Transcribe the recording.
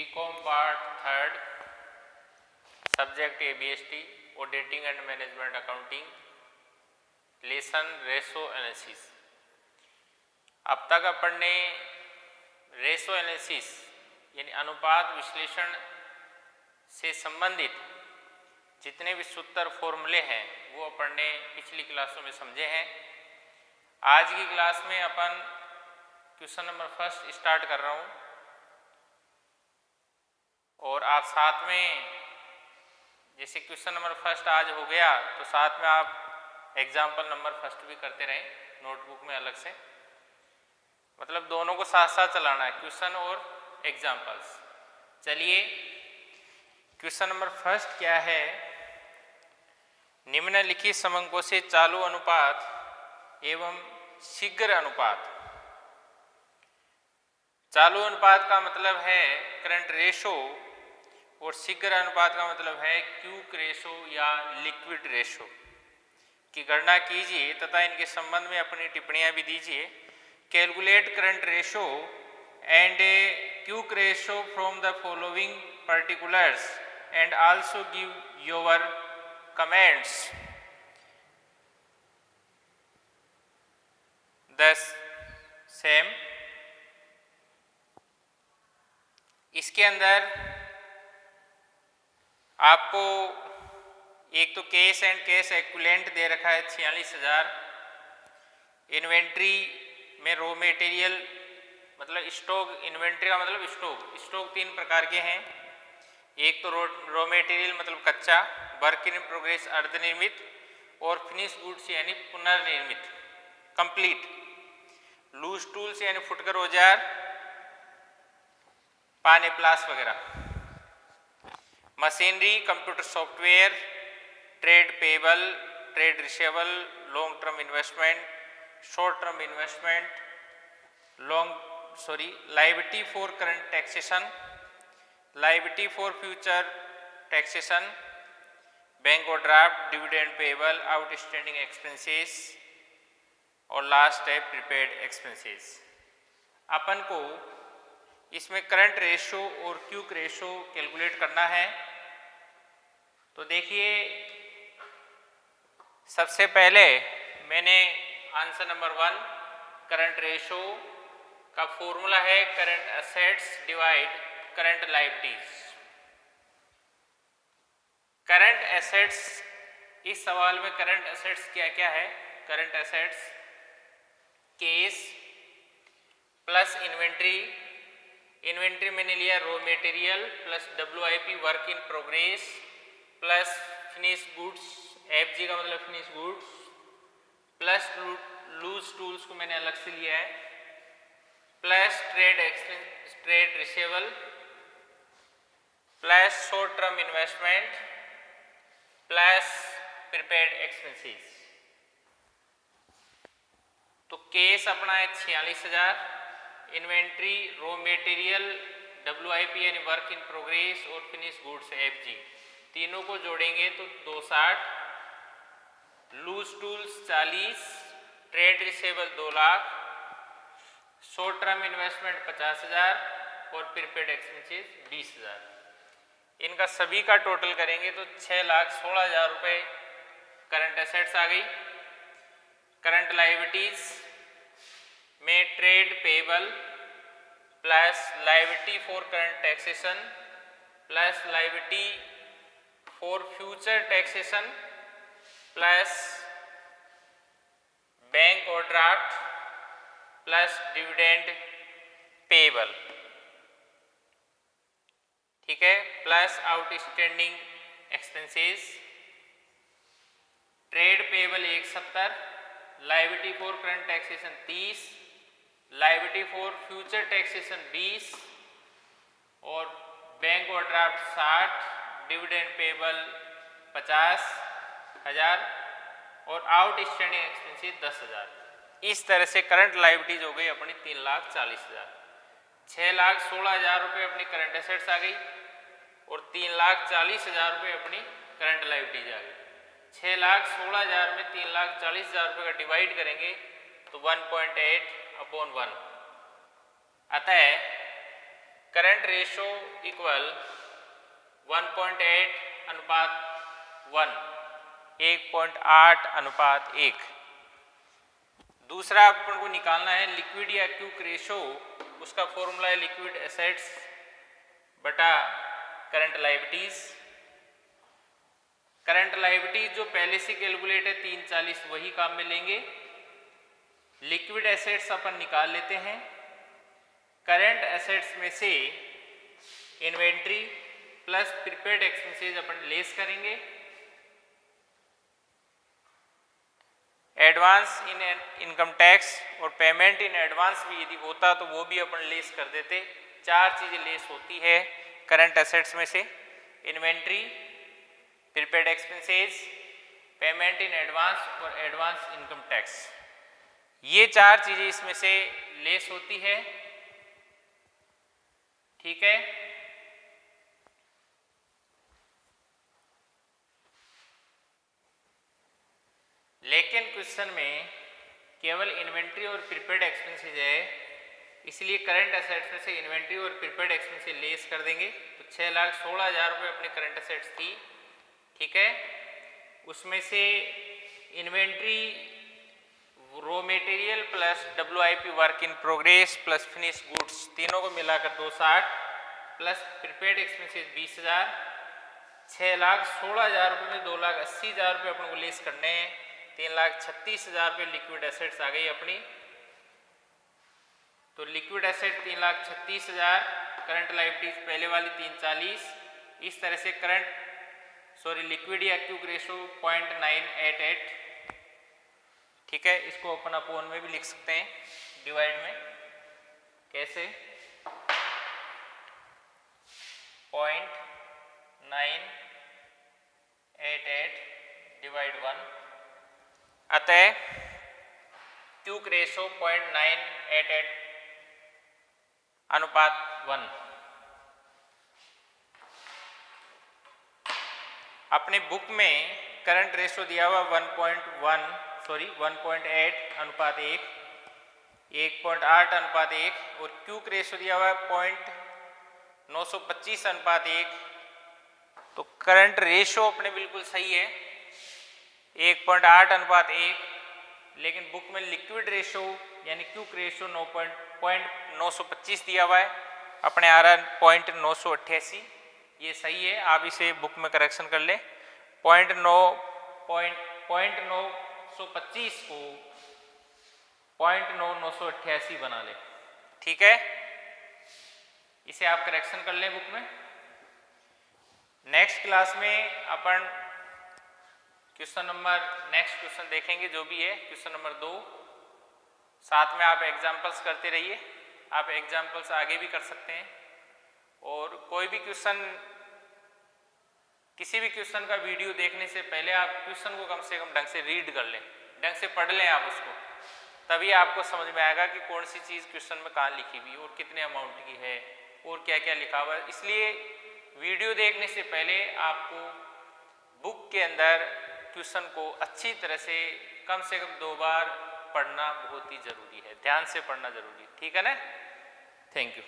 BCom part third, subject ABST, auditing and management accounting, lesson ratio analysis. अब तक अपन ने ratio analysis यानी अनुपात विश्लेषण से संबंधित जितने भी सूत्र फॉर्मूले हैं वो अपन ने पिछली क्लासों में समझे हैं। आज की क्लास में अपन क्वेश्चन नंबर फर्स्ट स्टार्ट कर रहा हूँ और आप साथ में जैसे क्वेश्चन नंबर फर्स्ट आज हो गया तो साथ में आप एग्जाम्पल नंबर फर्स्ट भी करते रहें नोटबुक में अलग से, मतलब दोनों को साथ साथ चलाना है, क्वेश्चन और एग्जाम्पल्स। चलिए क्वेश्चन नंबर फर्स्ट क्या है, निम्नलिखित समंकों से चालू अनुपात एवं शीघ्र अनुपात। चालू अनुपात का मतलब है करंट रेशो और शीघ्र अनुपात का मतलब है क्यूक रेशो या लिक्विड रेशो की गणना कीजिए तथा इनके संबंध में अपनी टिप्पणियां भी दीजिए। Calculate current ratio and quick ratio from the following particulars and also give your comments. दस सेम इसके अंदर आपको एक तो कैश एंड कैश एक्विवेलेंट दे रखा है 46,000। इन्वेंट्री में रॉ मटेरियल मतलब स्टॉक, इन्वेंट्री का मतलब स्टॉक तीन प्रकार के हैं। एक तो रॉ मटेरियल मतलब कच्चा, वर्क इन प्रोग्रेस अर्धनिर्मित और फिनिश गुड्स यानी पुनर्निर्मित कंप्लीट, लूज टूल्स यानी फुटकर औजार, पाने प्लास वगैरह, machinery, computer software, trade payable, trade receivable, long term investment, short term investment, liability for current taxation, liability for future taxation, bank overdraft, dividend payable, outstanding expenses और last है prepaid expenses. अपन को इसमें current ratio और quick ratio calculate करना है। तो देखिए सबसे पहले मैंने आंसर नंबर 1 करंट रेशो का फॉर्मूला है current assets divide current liabilities. Current assets, इस सवाल में करंट एसेट्स क्या क्या है? Current assets cash plus inventory, inventory मैंने लिया raw material plus WIP work in progress plus finish goods, FG का मतलब finish goods, plus loose tools को मैंने अलग से लिया है, plus trade receivable, plus short term investment, plus prepaid expenses. तो केस अपना है 46,000, इन्वेंट्री, रॉ मटेरियल, WIP यानी वर्क इन प्रोग्रेस और फिनिश गुड्स FG, तीनों को जोड़ेंगे तो 260, loose tools 40, trade receivable 2 lakh, short term investment 50,000 और प्रीपेड एक्सपेंसेस 20,000। इनका सभी का टोटल करेंगे तो 6,16,000 रुपये करंट एसेट्स आ गई। करंट लायबिलिटीज में trade payable plus liability for current taxation plus liability for future taxation plus bank overdraft plus dividend payable, ठीक है, plus outstanding expenses. Trade payable 170, liability for current taxation 30, liability for future taxation 20 और bank overdraft 60, dividend payable 50,000 और outstanding expenses 10,000। इस तरह से current liabilities हो गई अपनी 3,40,000। 6,16,000 रुपये अपनी करंट एसेट्स आ गई और 3,40,000 रुपये अपनी करंट लायबिलिटीज आ गई। 6,16,000 में 3,40,000 रुपये का डिवाइड करेंगे तो 1.8/1। अतः करंट रेशो इक्वल 1.8:1, 1.8:1। दूसरा अपन को निकालना है लिक्विड या क्विक रेशो, उसका फॉर्मूला है लिक्विड एसेट्स बटा करंट लायबिलिटीज। करंट लायबिलिटीज जो पहले से कैलकुलेट है 340 वही काम में लेंगे। लिक्विड एसेट्स अपन निकाल लेते हैं। करंट एसेट्स में से इन्वेंट्री प्लस प्रीपेड एक्सपेंसेस अपन लेस करेंगे। एडवांस इन इनकम टैक्स और पेमेंट इन एडवांस भी यदि होता तो वो भी अपन लेस कर देते। चार चीज़ें लेस होती है करंट एसेट्स में से, inventory, prepaid expenses, payment in advance और एडवांस इनकम टैक्स। ये चार चीज़ें इसमें से लेस होती है। ठीक है, लेकिन क्वेश्चन में केवल इन्वेंट्री और प्रीपेड एक्सपेंसेस है, इसलिए करंट एसेट्स में से इन्वेंट्री और प्रीपेड एक्सपेंसेस लेस कर देंगे। तो 6,16,000 रुपये अपने करंट एसेट्स थी। ठीक है, उसमें से inventory, raw material plus WIP work in progress plus finish goods तीनों को मिलाकर 260 प्लस प्रीपेड एक्सपेंसेस 20,000, 6,16,000 रुपये में 2,80,000 रुपये अपन को लेस करने हैं। 3,36,000 रुपये लिक्विड एसेट्स आ गई अपनी। तो लिक्विड एसेट 3,36,000, करंट लायबिलिटीज पहले वाली 340। इस तरह से लिक्विड या क्विक रेशो 0.988। ठीक है, इसको अपन अपोन में भी लिख सकते हैं, डिवाइड में। कैसे? 0.988 डिवाइड 1। अतः क्विक रेशो 0.988:1। अपने बुक में करंट रेशो दिया हुआ 1.8:1, 1.8:1 और क्विक रेशो दिया हुआ 0.925:1। तो करंट रेशो अपने बिल्कुल सही है 1.8:1, लेकिन बुक में लिक्विड रेशो यानी क्विक रेशो 0.925 दिया हुआ है, अपने आ रहा है 0.988। ये सही है, आप इसे बुक में करेक्शन कर लें। 0.925 को 0.988 बना लें। ठीक है, इसे आप करेक्शन कर लें बुक में। नेक्स्ट क्लास में अपन नेक्स्ट क्वेश्चन देखेंगे, जो भी है क्वेश्चन नंबर 2। साथ में आप एग्जाम्पल्स करते रहिए, आप एग्जाम्पल्स आगे भी कर सकते हैं। और कोई भी क्वेश्चन, किसी भी क्वेश्चन का वीडियो देखने से पहले आप क्वेश्चन को कम से कम ढंग से रीड कर लें, ढंग से पढ़ लें आप उसको, तभी आपको समझ में आएगा कि कौन सी चीज़ क्वेश्चन में कहाँ लिखी हुई और कितने अमाउंट की है और क्या क्या लिखा हुआ है। इसलिए वीडियो देखने से पहले आपको बुक के अंदर क्वेश्चन को अच्छी तरह से कम 2 बार पढ़ना बहुत ही ज़रूरी है, ध्यान से पढ़ना ज़रूरी है। ठीक है ना? Thank you.